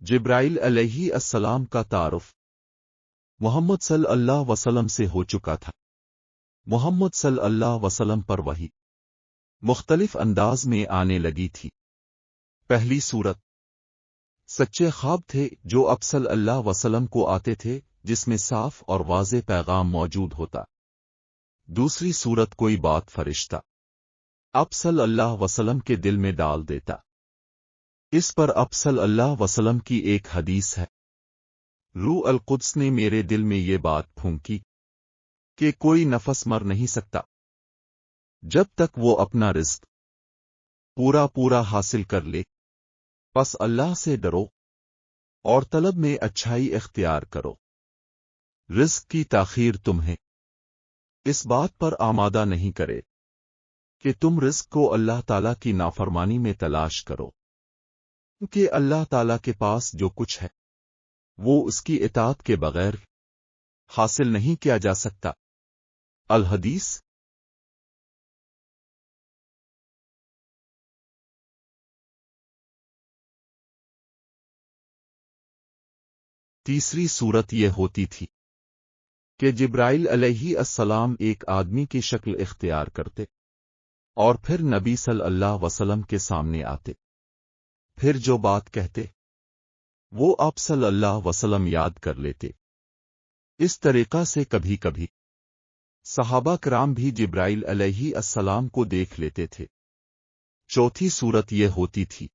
جبرائیل علیہ السلام کا تعارف محمد صلی اللہ علیہ وسلم سے ہو چکا تھا۔ محمد صلی اللہ علیہ وسلم پر وحی مختلف انداز میں آنے لگی تھی۔ پہلی صورت سچے خواب تھے جو اب صلی اللہ علیہ وسلم کو آتے تھے، جس میں صاف اور واضح پیغام موجود ہوتا۔ دوسری صورت کوئی بات فرشتہ اب صلی اللہ علیہ وسلم کے دل میں ڈال دیتا۔ اس پر اب صلی اللہ علیہ وسلم کی ایک حدیث ہے، روح القدس نے میرے دل میں یہ بات پھونکی کہ کوئی نفس مر نہیں سکتا جب تک وہ اپنا رزق پورا حاصل کر لے۔ پس اللہ سے ڈرو اور طلب میں اچھائی اختیار کرو۔ رزق کی تاخیر تمہیں اس بات پر آمادہ نہیں کرے کہ تم رزق کو اللہ تعالیٰ کی نافرمانی میں تلاش کرو، کیونکہ اللہ تعالیٰ کے پاس جو کچھ ہے وہ اس کی اطاعت کے بغیر حاصل نہیں کیا جا سکتا۔ الحدیث۔ تیسری صورت یہ ہوتی تھی کہ جبرائیل علیہ السلام ایک آدمی کی شکل اختیار کرتے اور پھر نبی صلی اللہ علیہ وسلم کے سامنے آتے، پھر جو بات کہتے وہ آپ صلی اللہ علیہ وسلم یاد کر لیتے۔ اس طریقہ سے کبھی کبھی صحابہ کرام بھی جبرائیل علیہ السلام کو دیکھ لیتے تھے۔ چوتھی صورت یہ ہوتی تھی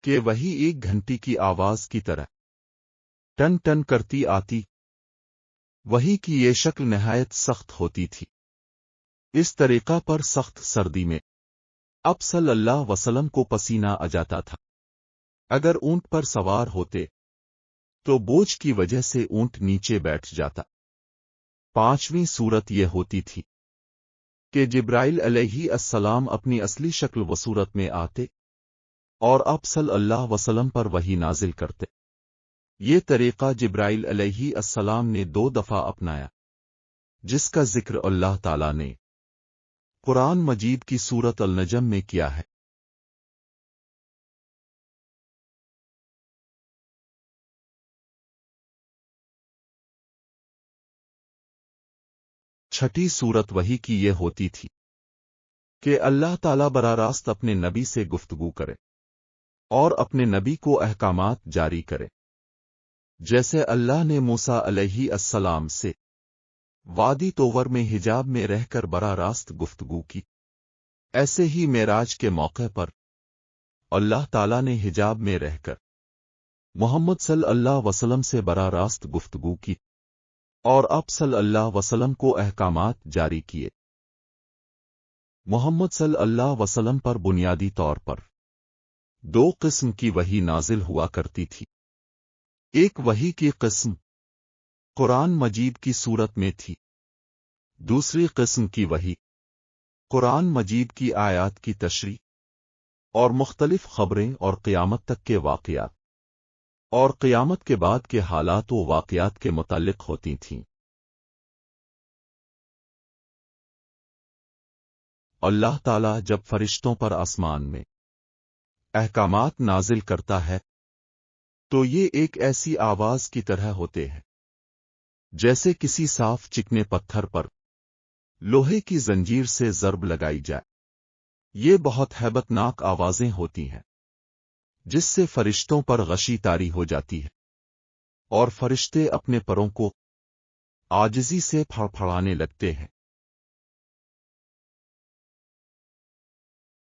کہ وہی ایک گھنٹی کی آواز کی طرح ٹن ٹن کرتی آتی، وہی کی یہ شکل نہایت سخت ہوتی تھی۔ اس طریقہ پر سخت سردی میں اب صلی اللہ علیہ وسلم کو پسینہ آ جاتا تھا۔ اگر اونٹ پر سوار ہوتے تو بوجھ کی وجہ سے اونٹ نیچے بیٹھ جاتا۔ پانچویں صورت یہ ہوتی تھی کہ جبرائیل علیہ السلام اپنی اصلی شکل و صورت میں آتے اور اب صلی اللہ علیہ وسلم پر وحی نازل کرتے۔ یہ طریقہ جبرائیل علیہ السلام نے 2 دفعہ اپنایا، جس کا ذکر اللہ تعالیٰ نے قرآن مجید کی سورۃ النجم میں کیا ہے۔ چھٹی صورت وحی کی یہ ہوتی تھی کہ اللہ تعالیٰ براہ راست اپنے نبی سے گفتگو کرے اور اپنے نبی کو احکامات جاری کرے، جیسے اللہ نے موسیٰ علیہ السلام سے وادی طور میں حجاب میں رہ کر براہ راست گفتگو کی، ایسے ہی معراج کے موقع پر اللہ تعالیٰ نے حجاب میں رہ کر محمد صلی اللہ علیہ وسلم سے براہ راست گفتگو کی اور اب صلی اللہ علیہ وسلم کو احکامات جاری کیے۔ محمد صلی اللہ علیہ وسلم پر بنیادی طور پر 2 قسم کی وحی نازل ہوا کرتی تھی۔ ایک وحی کی قسم قرآن مجید کی صورت میں تھی، دوسری قسم کی وحی قرآن مجید کی آیات کی تشریح اور مختلف خبریں اور قیامت تک کے واقعات اور قیامت کے بعد کے حالات و واقعات کے متعلق ہوتی تھیں۔ اللہ تعالیٰ جب فرشتوں پر آسمان میں احکامات نازل کرتا ہے تو یہ ایک ایسی آواز کی طرح ہوتے ہیں جیسے کسی صاف چکنے پتھر پر لوہے کی زنجیر سے ضرب لگائی جائے۔ یہ بہت ہیبت ناک آوازیں ہوتی ہیں جس سے فرشتوں پر غشی طاری ہو جاتی ہے اور فرشتے اپنے پروں کو عاجزی سے پھڑپھڑانے لگتے ہیں۔